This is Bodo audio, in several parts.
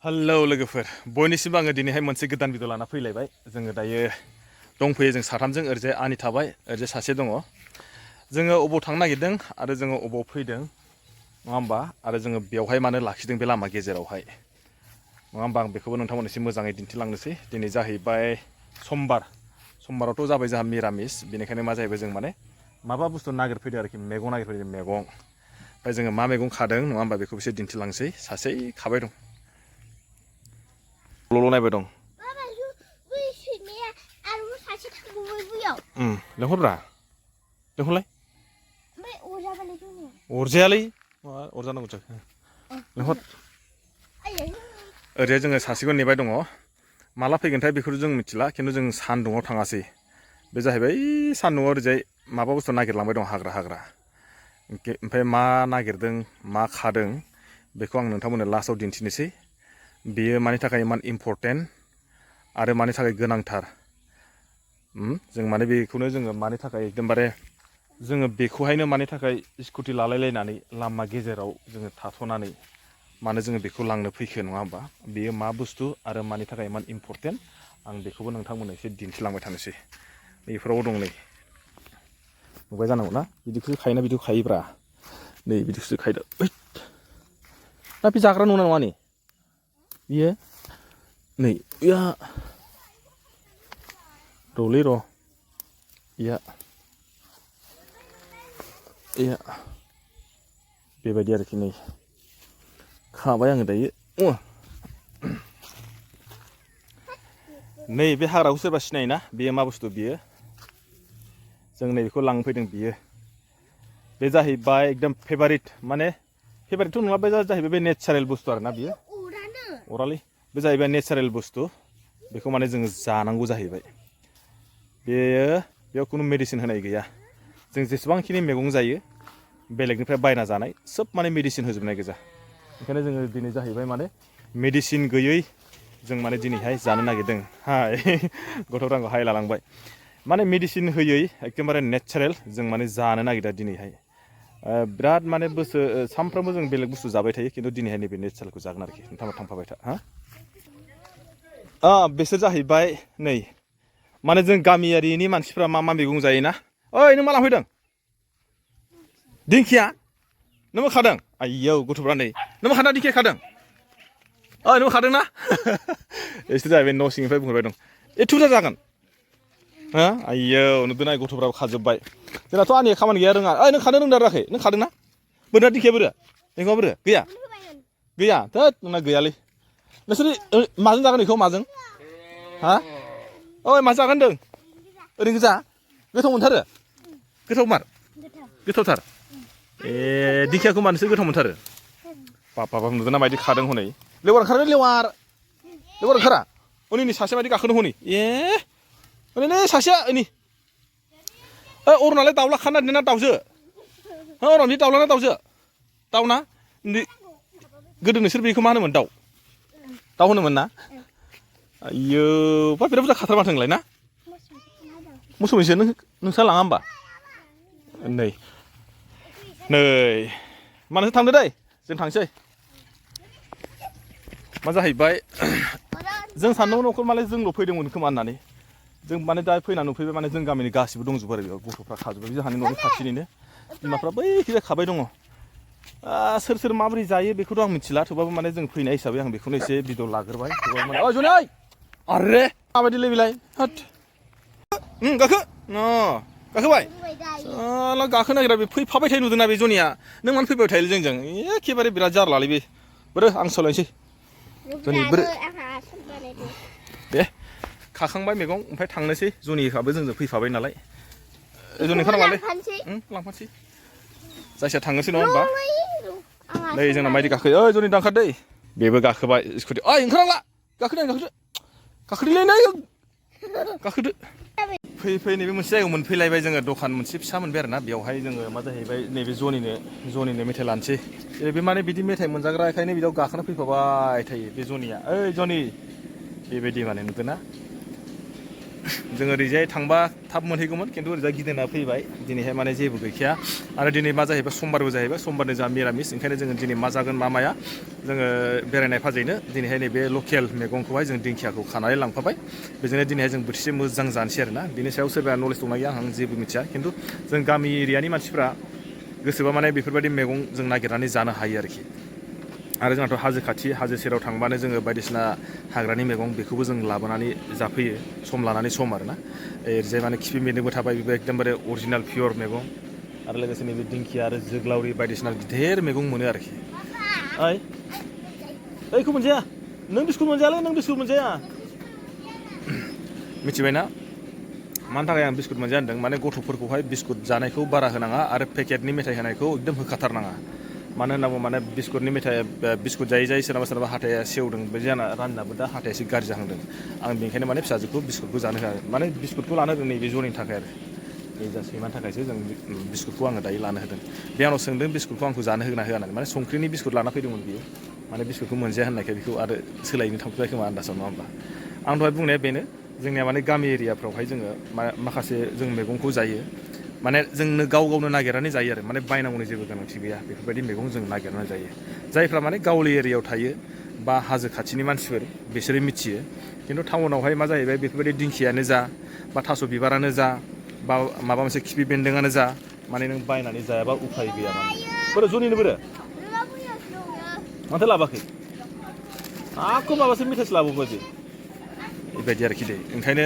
हेलौ लोगोफोर बयनिसिमबो आङो दिनैहाय मोनसे गोदान भिडिअ लाना फैलायबाय जोङो दायो दंफैयो जों साथामजों ओरैजाय आनि थाबाय ओरैजाय सासे दङ जोङो अबाव थांनो नागिरदों आरो जोङो अबाव फैदों नङा होमबा आरो जोङो बेवहाय मानो लाखिदों बे लामा गेजेरावहाय नङा होमबा आं बेखौबो नोंथांमोननो एसे मोजाङै दिन्थिलांनोसै दिनै जाहैबाय समबारावथ' जाबाय जोंहा मिरामिस बेनिखायनो मा जाहैबाय जों माने माबा बुस्थु नागिरफैदों आरोखि मैगं नागिरफैदों मैगं ओमफ्राय जोङो मा मैगं खादों नङा होमबा बेखौबो एसे दिन्थिलांसै सासे खाबाय दं ल' नायबाय दं लेंहरब्रा लेंहरलाय अरजायालै अरजानांगौ लेंहर ओरैहाय जोङो सासेखौ नेबाय दङ माला फैगोनथाय बेखौ जों मिथिला खिन्थु जों सान्दुङाव थाङासै बे जाहैबाय सान्दुङाव ओरैजाय माबा बुस्थु नागिरलांबाय दं हाग्रा ओमफ्राय मा नागिरदों मा खादों बेखौ आं नोंथांमोननो लास्टआव दिन्थिनोसै बेयो मानि थाखाय इमान इम्परटेन्ट आरो मानि थाखाय गोनांथार जों माने बेखौनो जोङो मानि थाखाय एकदमबारे जोङो बेखौहायनो मानि थाखाय स्कुटि लालायलायनानै लामा गेजेराव जोङो थाथ'नानै मानो जोङो बेखौ लांनो फैखो नङा होमबा बेयो मा बुस्थु आरो मानि थाखाय इमान इम्परटेन्ट आं बेखौबो नोंथांमोननो एसे दिन्थिलांबाय थानोसै बेफोराव दं नै नुबाय जानांगौ ना बिदिखौसो खायोना बिदिखौ खायोब्रा नै बिदिखौसो खायदो दा बे जाग्रा नङा नङा नै बियो नै या रलै र' या बेबायदि आरोखि नै खाबाय आङो दायो नै बे हाग्राखौ सोरबा सिनायोना बेयो मा बुस्थु बियो जों नैबेखौ लांफैदों बियो बे जाहैबाय एकदम फेभारिट माने फेभारिटथ' नङा बे जाहैबाय बे नेचारेल बुस्थु आरोना बियो अरालै बे जाहैबाय नेचारेल बुस्थु बेखौ माने जोङो जानांगौ जाहैबाय बेयाव खुनु मेडिसिन होनाय गैया जों जेसेबांखिनि मैगं जायो बेलेगनिफ्राय बायना जानाय सोब माने मेडिसिन होजोबनाय गोजा ओंखायनो जोङो दिनै जाहैबाय माने मेडिसिन गैयै जों माने दिनैहाय जानो नागिरदों हाय गथ'फ्रा आंखौ हाय लालांबाय माने मेडिसिन होयै एखेबारे नेचारेल जों माने जानो नागिरदों दिनैहाय बिराद माने सानफ्रामबो जों बेलेग बुस्थु जाबाय थायो खिन्थु दिनैहाय नैबे नेचारेलखौ जागोन आरोखि नोंथांमोना थांफाबाय था बिसोर जाहैबाय नै माने जों गामियारिनि मानसिफ्रा मा मा मैगं जायोना ओइ नों मा लांफैदों दिंखिया नोंबो खादों आइयौ गथ'फ्रा नै नोंबो खादों दिंखिया खादों ओइ नोंबो खादों ना एसोर जाहैबाय न' सिंनिफ्राय बुंहरबाय दं एथ' बुरजा जागोन हा आइयौ नुदोंना गथ'फ्राबो खाजोब्बाय जोंनाथ' आंनिया खामानि गैया रोङा ओइ नों खानो रोंदों रोङाखै नों खादों ना बोरना दिंखिया बोरो मैगङा बोरो गैया थोद नोंना गैयालै नोंसोर माजों जागोन बेखौ माजों हा ओइ माजों जागोन होनदों ओरैनो गोजा गोथाव मोनथारो गोथावथार दिंखियाखौ मानो नोंसोर गोथाव मोनथारो बाब नुदोंना मायदि खादों हनै लेवार ओंखारगोन लेवार ओंखारा हनै सासे बायदि गाखोनो हनै हनै सासेया ओइ अरनालाय दाउला खानो नागिरदों ना दाउजो अरन बे दाउला ना दाउजो दाउना गोदो नोंसोर बेखौ मा होनोमोन दाउ होनोमोन ना आइयौ बा बिराद बुरजा खाथार माथो नोंलाय ना मोसौ मैसो नोंस्रा लाङा होमबा नै मानोसो थांदो दै जों थांसै मा जाहैबाय जों सानदोंमोन न'खर माने जोंल' फैदोंमोन खोमा होननानै जों माने दा फैनानै नुफैबाय माने जों गामिनि गासिबो दंजोबो आरो बेयाव गथ'फ्रा खाजोब्बाय जोंहानि न'नि खाथिनिनो बिमाफ्रा बैखिजाय खाबाय दङ सोर माबोरै जायो बेखौथ' आं मिथिला थेवबाबो माने जों फैनाय हिसाबै आं बेखौनो एसे भिडिअ लाग्रोबाय थेवबाबो माने ओइ जनै आरे माबायदिलै बेलाय होद गाखोबाय गाखोनो नागिरा बे फैफाबाय थायो नुदोंना बे जनिया नों मानो फैबाय थायोलै जोंजों एखेबारे बिराद जारलालै बे बोरो आं सालायनोसै जनि बोरो दे खाखांबाय मैगं ओमफ्राय थांनोसै जनिफ्राबो जोंजों फैफाबाय नालाय जनि ओंखारनांगौलै लांफानोसै जायखिया थांनोसै नङा होमबा नै जोंना मायदि गाखोयो ओइ जनि दांखार दै बेबो गाखोबाय स्कुटि ओइ ओंखारनांला गाखोदोलै नै गाखोदो फैयै नैबे मोनसे जायगायाव मोनफैलायबाय जोङो दखान मोनसे फिसा मोनबाय आरोना बेवहाय जोङो मा जाहैबाय नैबे जनिनो मेथाइ लानोसै बे माने बिदि मेथाइ मोनजाग्रा बेखायनो बिदियाव गाखोना फैफाबाय थायो बे जनिया ओइ जनि बेबायदि माने नुदोंना जों ओरैजाय थांबा थाब मोनहैगौमोन खिन्थु ओरैजाय गिदिंना फैबाय दिनैहाय माने जेबो गैखाया आरो दिनै मा जाहैबाय समबारबो जाहैबाय समबारनि जा मिरामिस ओंखायनो जोङो दिनै मा जागोन मा माया जोङो बेरायनाय फाजैनो दिनैहाय नैबे लकेल मैगंखौहाय जों दिंखियाखौ खानानै लांफाबाय बेजोंनो दिनैहाय जों बोथिसे मोजां जानोसै आरोना बिनि सायाव सोरबा नलेज दंना गैया आं जेबो मिथिया खिन्थु जों गामि एरियानि मानसिफ्रा गोसोबा माने बेफोरबायदि मैगं जों नागिरनानै जानो हायो आरोखि आरो जोंहाथ' हाजो खाथि हाजो सेराव थांबानो जोङो बायदिसिना हाग्रानि मैगं बेखौबो जों लाबोनानै जाफैयो सम लानानै सम आरोना ओरैजाय माने खिफि बेन्दोंबो थाबाय बेबो एकदमबारे अरिजिनाल पियर मैगं आरो लोगोसे नैबे दिंखिया आरो जोग्लावरि बायदिसिना गिदिर मैगं मोनो आरोखि ओइ ओइखौ मोनजाया नों बिस्कुट मोनजायालै नों बिस्कुट मोनजाया मिथिबायना मानि थाखाय आं बिस्कुट मोनजाया होनदों माने गथ'फोरखौहाय बिस्कुट जानायखौ बारा होनाङा आरो पेकेटनि मेथाइ होनायखौ एकदम होखाथारनाङा मानो होनना बुङो माने बिस्कुटनि मेथाइ बिस्कुट जायै जायै सोरनाबा सोरनाबा हाथाया सेवदों बे जाना राननाबो दा हाथाया एसे गाज्रि जाहांदों आं बेनिखायनो माने फिसाजोखौ बिस्कुटखौ जानो होआ माने बिस्कुटखौ लानो होदों नैबे जरनि थाखाय आरो बे जा सैमानि थाखायसो जों बिस्कुटखौ आङो दायो लानो होदों बे आंनाव सोंदों बिस्कुटखौ आंखौ जानो होना होआ होननानै माने संख्रिनि बिस्कुट लाना फैदोंमोन बियो माने बिस्कुटखौ मोनजाया होननायखाय बेखौ आरो सोलायनो थांफिनबाय खोमा आन्दासाव नङा होमबा आं दहाय बुंनाया बेनो जोंनिया माने गामि एरियाफ्रावहाय जोङो माखासे जों मैगंखौ जायो माने जोंनो गाव गावनो नागिरनानै जायो आरो माने बायनांगौनि जेबो गोनांथि गैया बेफोरबायदि मैगं जों नागिरनानै जायो जायफ्रा माने गावलि एरियायाव थायो बा हाजो खाथिनि मानसिफोर बिसोरो मिथियो खिन्थु टाउनावहाय मा जाहैबाय बेफोरबायदि दिंखियानो जा बा थास' बिबारानो जा बा माबा मोनसे खिफि बेन्दोंआनो जा माने नों बायनानै जायाबा उफाय गैया माने बोरो जनिनो बोरो माथो लाबोआखै आखौ माबासो मेथाइसो लाबोबायसो बेबायदि आरोखि दे ओंखायनो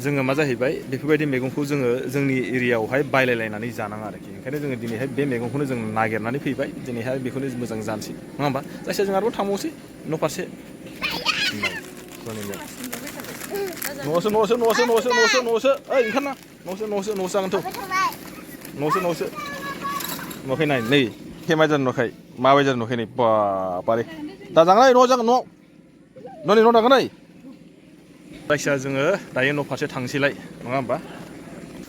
जोङो मा जाहैबाय बेफोरबायदि मैगंखौ जोङो जोंनि एरियायावहाय बायलायलायनानै जानाङा आरोखि ओंखायनो जोङो दिनैहाय बे मैगंखौनो जों नागिरनानै फैबाय दिनैहाय बेखौनो मोजां जानोसै नङा होमबा जायखिया जों आरोबाव थांबावसै न' फारसे न'आवसो न'आवसो न'आवसो न'आवसो न'आवसो न'आवसो ओइ ओंखारना न'आवसो न'आवसो न'आवसो जागोनथ' न'आवसो न'आवसो नुवाखै नाय नै खेमाय जानो नुवाखै माबायदि जानो नुवाखै नै बारे दा जागोन न'आव जागोन न'नि न' दागोन नै जायखिया जोङो दायो न' फारसे थांसैलाय नङा होमबा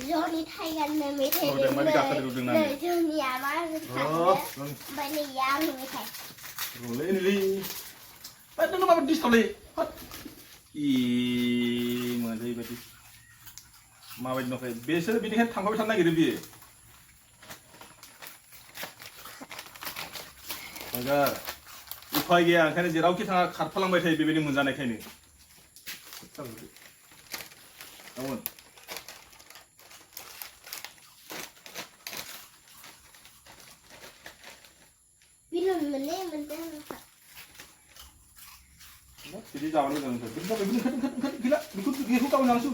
जनि थाइगाननो मेथाइ लिरनो जोंनिया मा होनो ओमफ्राय नैया आंनि मेथाइ नों माबा डिस्टार्बलै मोनजायैबायदि माबायदि नुवाखै बेसोर बिनिखायनो थांफाबाय थानो नागिरो बियो उफाय गैया ओंखायनो जेरावखि थाङा खारफालांबाय थायो बेबायदि मोनजानायखायनो बिदि जाबानो मोजां गैला बेखौ गाबोन जानोसै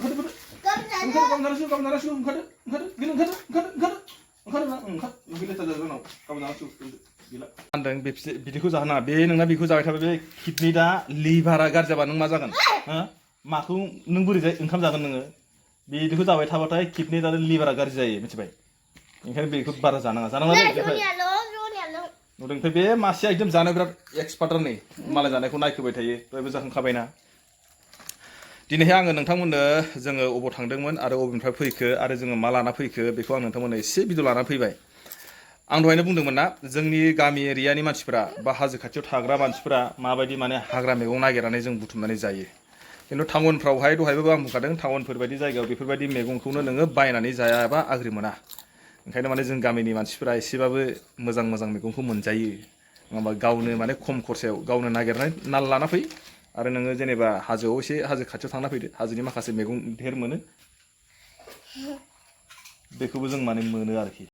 होनदों बिदिखौ जाहोनाङा बे नोंना बेखौ जाबाय थाबाय बे किडनि दा लिभारा गाज्रि जाबा नों मा जागोन माखौ नों बोरैजाय ओंखाम जागोन नोङो बिदिखौ जाबाय थाबाथाय किडनि दा लिभारा गाज्रि जायो मिथिबाय ओंखायनो बेखौ बारा जानाङा नुदों ओमफ्राय बे मासेया एकदम जानो बिराद एक्सपार्ट नै मालाय जानायखौ नायखोबाय थायो दहायबो जाखांखाबायना दिनैहाय आङो नोंथांमोननो जोङो अबाव थांदोंमोन आरो अबेनिफ्राय फैखो आरो जोङो मा लाना फैखो बेखौ आं नोंथांमोननो एसे भिडिअ लाना फैबाय आं दहायनो बुंदोंमोन ना जोंनि गामि एरियानि मानसिफोरा बा हाजो खाथियाव थाग्रा मानसिफोरा माबायदि माने हाग्रा मैगं नागिरनानै जों बुथुमनानै जायो खिन्थु टाउनफ्रावहाय दहायबो आं बुंखादों टाउनफोरबायदि जायगायाव बेफोरबायदि मैगंखौनो नोङो बायनानै जायाबा आग्रि मोना ओंखायनो माने जों गामिनि मानसिफोरा एसेबाबो मोजां मोजां मैगंखौ मोनजायो नङा होमबा गावनो माने खम खरसायाव गावनो नागिरनानै लाना फै आरो नोङो जेनेबा हाजोआव एसे हाजो खाथियाव थांना फैदो हाजोनि माखासे मैगं ढेर मोनो बेखौबो जों माने मोनो आरोखि